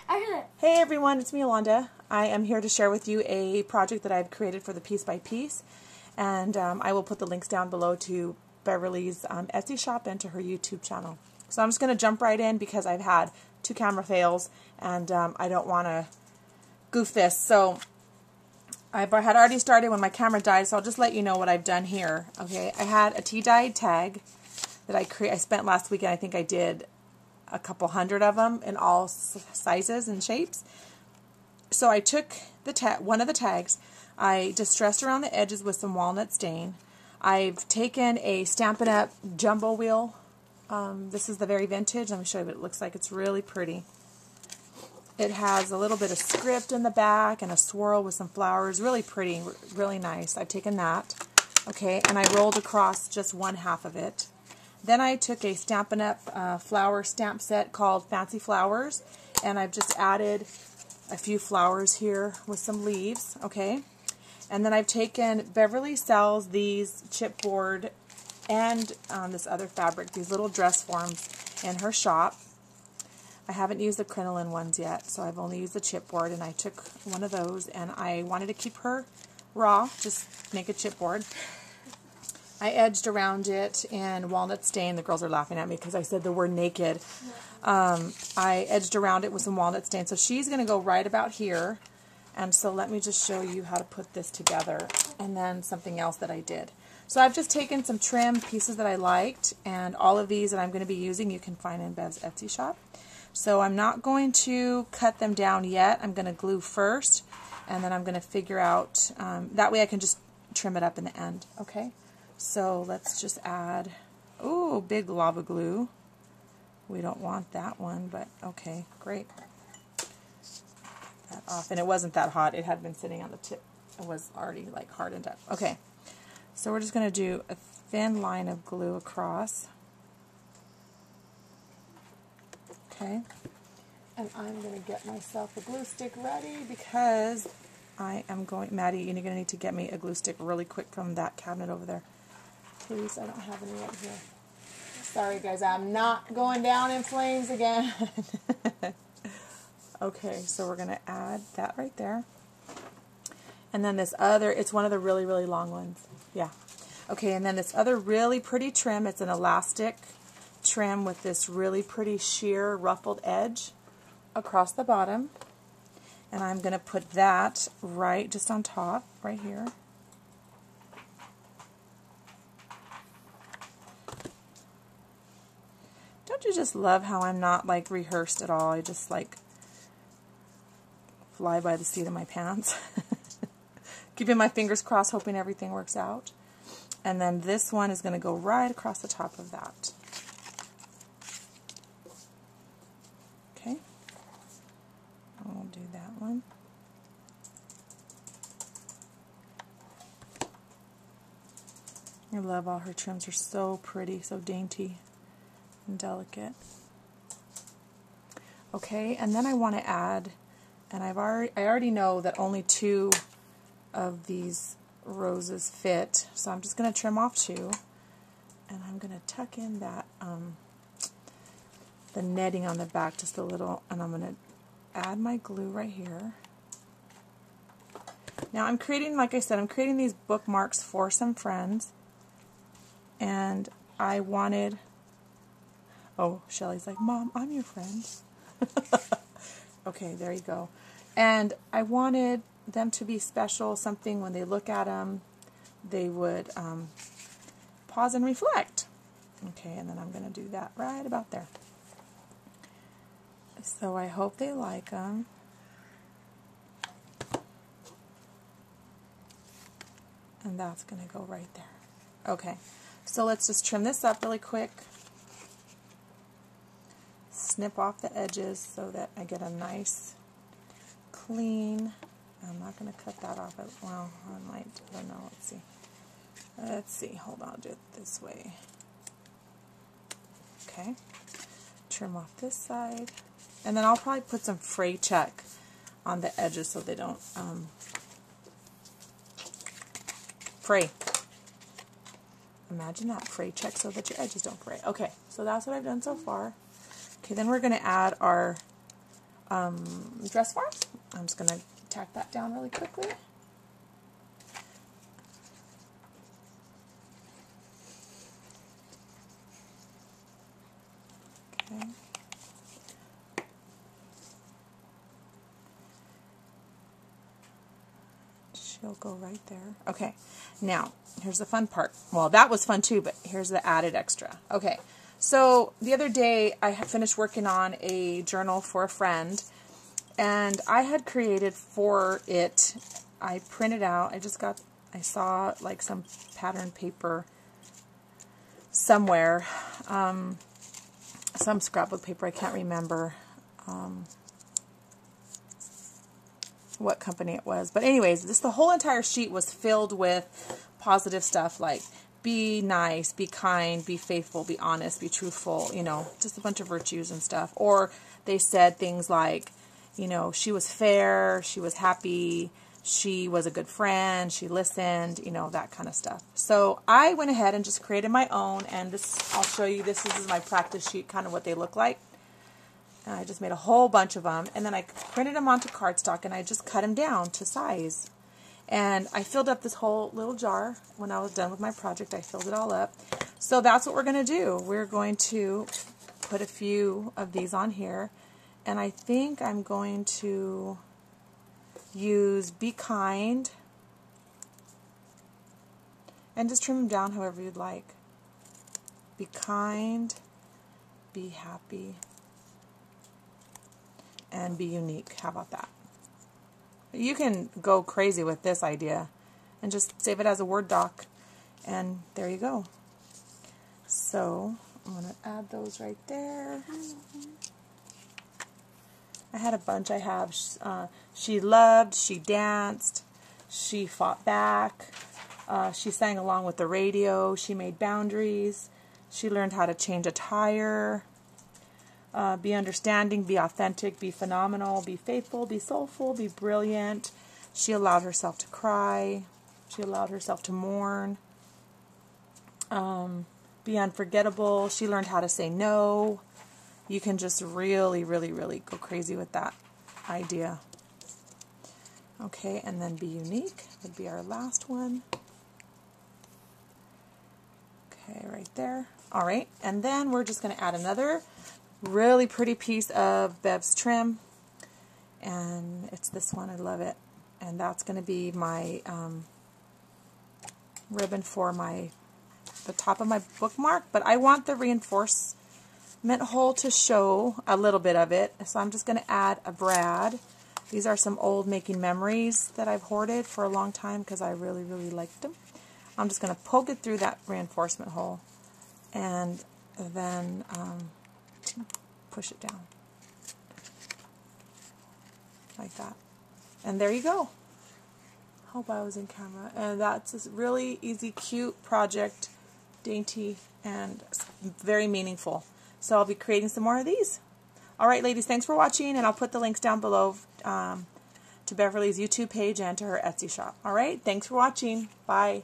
Hey everyone, it's me, Yolanda. I am here to share with you a project that I've created for the Piece by Piece, and I will put the links down below to Beverly's Etsy shop and to her YouTube channel. So I'm just going to jump right in because I've had 2 camera fails and I don't want to goof this. So I had already started when my camera died, so I'll just let you know what I've done here. Okay, I had a tea-dyed tag that I spent last weekend. I think I did a couple hundred of them in all sizes and shapes. So I took one of the tags, I distressed around the edges with some walnut stain. I've taken a Stampin' Up! Jumbo wheel. This is the very vintage. Let me show you what it looks like. It's really pretty. It has a little bit of script in the back and a swirl with some flowers. Really pretty, really nice. I've taken that. Okay, and I rolled across just one half of it. Then I took a Stampin' Up! Flower stamp set called Fancy Flowers, and I've just added a few flowers here with some leaves, okay? And then I've taken, Beverly sells these chipboard and this other fabric, these little dress forms in her shop. I haven't used the crinoline ones yet, so I've only used the chipboard, and I took one of those, and I wanted to keep her raw, just make a chipboard. I edged around it in walnut stain. The girls are laughing at me because I said the word naked. I edged around it with some walnut stain. So she's going to go right about here. And so let me just show you how to put this together. And then something else that I did. So I've just taken some trim pieces that I liked. And all of these that I'm going to be using you can find in Bev's Etsy shop. So I'm not going to cut them down yet. I'm going to glue first. And then I'm going to figure out, that way I can just trim it up in the end. Okay? So let's just add, ooh, big lava glue. We don't want that one, but okay, great. Get that off. And it wasn't that hot. It had been sitting on the tip. It was already like hardened up. Okay, so we're just going to do a thin line of glue across. Okay, and I'm going to get myself a glue stick ready because I am going, Maddie, you're going to need to get me a glue stick really quick from that cabinet over there. Please, I don't have any right here. Sorry, guys, I'm not going down in flames again. Okay, so we're going to add that right there. And then this other, it's one of the really, really long ones. Yeah. Okay, and then this other really pretty trim, it's an elastic trim with this really pretty sheer ruffled edge across the bottom. And I'm going to put that right just on top, right here. Don't you just love how I'm not like rehearsed at all? I just like fly by the seat of my pants. Keeping my fingers crossed, hoping everything works out. And then this one is going to go right across the top of that. Okay. I'll do that one. I love all her trims. They're so pretty, so dainty and delicate. Okay, and then I want to add, and I already know that only 2 of these roses fit, so I'm just going to trim off 2, and I'm going to tuck in that the netting on the back just a little, and I'm going to add my glue right here. Now I'm creating, like I said, I'm creating these bookmarks for some friends, and I wanted, oh, Shelly's like, Mom, I'm your friend. Okay, there you go. And I wanted them to be special, something when they look at them, they would pause and reflect. Okay, and then I'm going to do that right about there. So I hope they like them. And that's going to go right there. Okay, so let's just trim this up really quick. Snip off the edges so that I get a nice, clean, I'm not going to cut that off. Well, I might, I don't know, let's see. Let's see, hold on, I'll do it this way. Okay, trim off this side. And then I'll probably put some fray check on the edges so they don't fray. Imagine that, fray check so that your edges don't fray. Okay, so that's what I've done so far. Okay, then we're going to add our dress forms. I'm just going to tack that down really quickly. Okay. She'll go right there. Okay, now here's the fun part. Well, that was fun too, but here's the added extra. Okay, so the other day I had finished working on a journal for a friend, and I had created for it, I printed out, I saw like some pattern paper somewhere, some scrapbook paper, I can't remember what company it was. But anyways, the whole entire sheet was filled with positive stuff like be nice, be kind, be faithful, be honest, be truthful, you know, just a bunch of virtues and stuff. Or they said things like, you know, she was fair, she was happy, she was a good friend, she listened, you know, that kind of stuff. So I went ahead and just created my own, and this, I'll show you, this is my practice sheet, kind of what they look like. And I just made a whole bunch of them, and then I printed them onto cardstock, and I just cut them down to size. And I filled up this whole little jar. When I was done with my project, I filled it all up. So that's what we're going to do. We're going to put a few of these on here, and I think I'm going to use Be Kind, and just trim them down however you'd like. Be kind, be happy, and be unique. How about that? You can go crazy with this idea and just save it as a Word doc, and there you go. So I'm going to add those right there. I had a bunch. I have she loved, she danced, she fought back, she sang along with the radio, she made boundaries, she learned how to change a tire, be understanding, be authentic, be phenomenal, be faithful, be soulful, be brilliant. She allowed herself to cry. She allowed herself to mourn. Be unforgettable. She learned how to say no. You can just really, really, really go crazy with that idea. Okay, and then be unique would be our last one. Okay, right there. All right, and then we're just going to add another really pretty piece of Bev's trim, and it's this one. I love it, and that's going to be my ribbon for the top of my bookmark. But I want the reinforcement hole to show a little bit of it, so I'm just going to add a brad. These are some old making memories that I've hoarded for a long time because I really, really liked them. I'm just going to poke it through that reinforcement hole, and then push it down like that, and there you go. Hope I was in camera. And that's a really easy, cute project, dainty, and very meaningful. So I'll be creating some more of these. All right, ladies, thanks for watching, and I'll put the links down below to Beverly's YouTube page and to her Etsy shop. All right, thanks for watching. Bye.